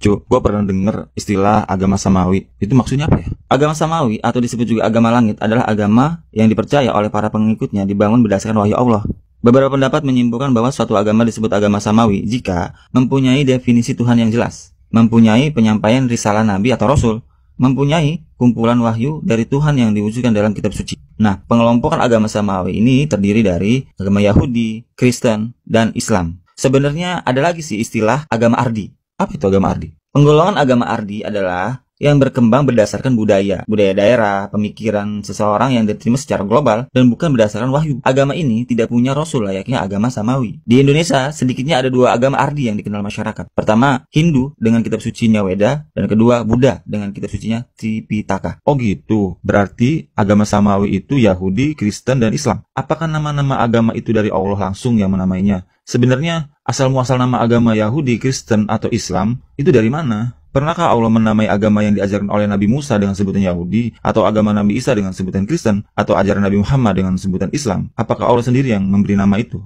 Cuk, gua pernah denger istilah agama samawi. Itu maksudnya apa ya? Agama samawi atau disebut juga agama langit adalah agama yang dipercaya oleh para pengikutnya dibangun berdasarkan wahyu Allah. Beberapa pendapat menyimpulkan bahwa suatu agama disebut agama samawi jika mempunyai definisi Tuhan yang jelas, mempunyai penyampaian risalah nabi atau rasul, mempunyai kumpulan wahyu dari Tuhan yang diwujudkan dalam kitab suci. Nah, pengelompokan agama samawi ini terdiri dari agama Yahudi, Kristen, dan Islam. Sebenarnya ada lagi sih istilah agama ardi. Apa itu agama ardi? Penggolongan agama ardi adalah yang berkembang berdasarkan budaya daerah, pemikiran seseorang yang diterima secara global dan bukan berdasarkan wahyu. Agama ini tidak punya rasul layaknya agama samawi. Di Indonesia, sedikitnya ada dua agama ardi yang dikenal masyarakat. Pertama, Hindu dengan kitab sucinya Weda, dan kedua, Buddha dengan kitab sucinya Tripitaka. Oh gitu, berarti agama samawi itu Yahudi, Kristen, dan Islam. Apakah nama-nama agama itu dari Allah langsung yang menamainya? Sebenarnya, asal-muasal nama agama Yahudi, Kristen, atau Islam itu dari mana? Pernahkah Allah menamai agama yang diajarkan oleh Nabi Musa dengan sebutan Yahudi, atau agama Nabi Isa dengan sebutan Kristen, atau ajaran Nabi Muhammad dengan sebutan Islam? Apakah Allah sendiri yang memberi nama itu?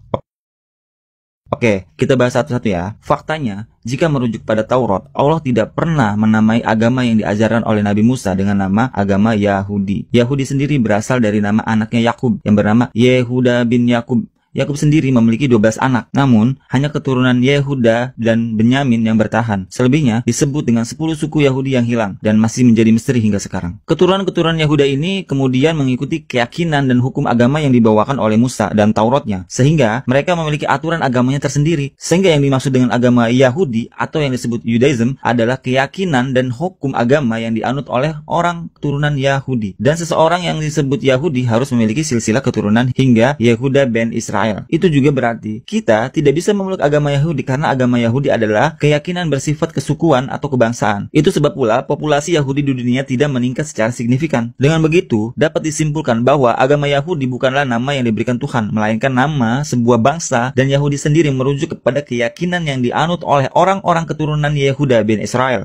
Oke, kita bahas satu-satu ya. Faktanya, jika merujuk pada Taurat, Allah tidak pernah menamai agama yang diajarkan oleh Nabi Musa dengan nama agama Yahudi. Yahudi sendiri berasal dari nama anaknya Yakub yang bernama Yehuda bin Yakub. Yakub sendiri memiliki 12 anak, namun hanya keturunan Yehuda dan Benyamin yang bertahan. Selebihnya disebut dengan 10 suku Yahudi yang hilang dan masih menjadi misteri hingga sekarang. Keturunan-keturunan Yehuda ini kemudian mengikuti keyakinan dan hukum agama yang dibawakan oleh Musa dan Tauratnya, sehingga mereka memiliki aturan agamanya tersendiri. Sehingga yang dimaksud dengan agama Yahudi atau yang disebut Judaism adalah keyakinan dan hukum agama yang dianut oleh orang keturunan Yahudi. Dan seseorang yang disebut Yahudi harus memiliki silsilah keturunan hingga Yehuda ben Israel. Itu juga berarti kita tidak bisa memeluk agama Yahudi karena agama Yahudi adalah keyakinan bersifat kesukuan atau kebangsaan. Itu sebab pula populasi Yahudi di dunia tidak meningkat secara signifikan. Dengan begitu, dapat disimpulkan bahwa agama Yahudi bukanlah nama yang diberikan Tuhan, melainkan nama sebuah bangsa, dan Yahudi sendiri merujuk kepada keyakinan yang dianut oleh orang-orang keturunan Yehuda bin Israel.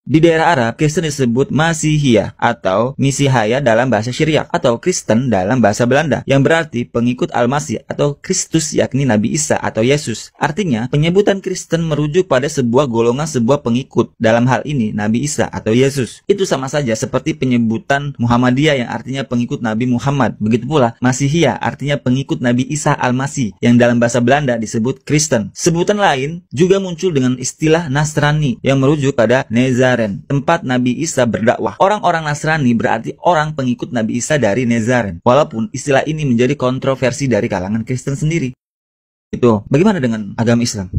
Di daerah Arab, Kristen disebut Masihiyah atau Misihaya dalam bahasa Syriak, atau Kristen dalam bahasa Belanda, yang berarti pengikut Al-Masih atau Kristus, yakni Nabi Isa atau Yesus. Artinya, penyebutan Kristen merujuk pada sebuah golongan sebuah pengikut, dalam hal ini Nabi Isa atau Yesus. Itu sama saja seperti penyebutan Muhammadiyah yang artinya pengikut Nabi Muhammad. Begitu pula Masihiyah artinya pengikut Nabi Isa Al-Masih yang dalam bahasa Belanda disebut Kristen. Sebutan lain juga muncul dengan istilah Nasrani yang merujuk pada Nezaren, tempat Nabi Isa berdakwah. Orang-orang Nasrani berarti orang pengikut Nabi Isa dari Nezaren. Walaupun istilah ini menjadi kontroversi dari kalangan Kristen sendiri. Itu, bagaimana dengan agama Islam?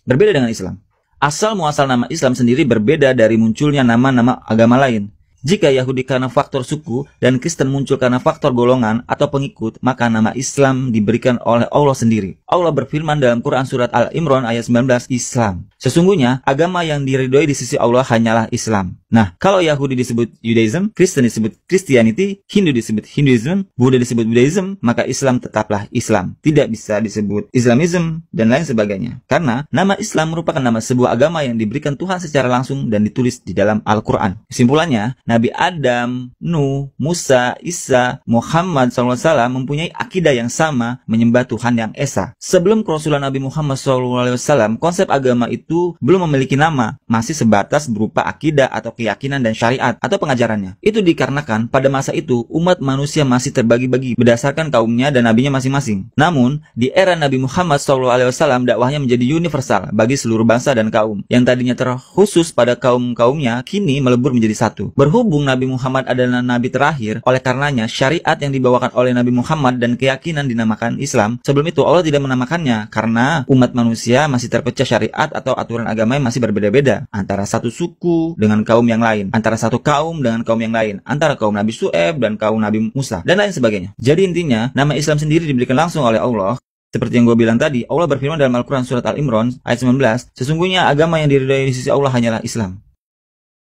Berbeda dengan Islam. Asal muasal nama Islam sendiri berbeda dari munculnya nama-nama agama lain. Jika Yahudi karena faktor suku dan Kristen muncul karena faktor golongan atau pengikut, maka nama Islam diberikan oleh Allah sendiri. Allah berfirman dalam Quran Surat Al-Imran ayat 19, Islam. Sesungguhnya, agama yang diridhoi di sisi Allah hanyalah Islam. Nah, kalau Yahudi disebut Judaism, Kristen disebut Christianity, Hindu disebut Hinduism, Buddha disebut Buddhism, maka Islam tetaplah Islam. Tidak bisa disebut Islamism, dan lain sebagainya. Karena nama Islam merupakan nama sebuah agama yang diberikan Tuhan secara langsung dan ditulis di dalam Al-Quran. Kesimpulannya, Nabi Adam, Nuh, Musa, Isa, Muhammad SAW mempunyai akidah yang sama, menyembah Tuhan yang Esa. Sebelum kerasulan Nabi Muhammad SAW, konsep agama itu belum memiliki nama, masih sebatas berupa akidah atau keyakinan dan syariat atau pengajarannya. Itu dikarenakan pada masa itu umat manusia masih terbagi-bagi berdasarkan kaumnya dan nabinya masing-masing. Namun, di era Nabi Muhammad SAW, dakwahnya menjadi universal bagi seluruh bangsa dan kaum. Yang tadinya terkhusus pada kaum-kaumnya, kini melebur menjadi satu. Berhubung Nabi Muhammad adalah nabi terakhir, oleh karenanya syariat yang dibawakan oleh Nabi Muhammad dan keyakinan dinamakan Islam. Sebelum itu Allah tidak menamakannya karena umat manusia masih terpecah syariat atau aturan agama yang masih berbeda-beda antara satu suku dengan kaum yang lain, antara satu kaum dengan kaum yang lain, antara kaum Nabi Syuaib dan kaum Nabi Musa, dan lain sebagainya. Jadi intinya, nama Islam sendiri diberikan langsung oleh Allah. Seperti yang gue bilang tadi, Allah berfirman dalam Al-Quran Surat Al-Imran ayat 19, sesungguhnya agama yang diridhai di sisi Allah hanyalah Islam.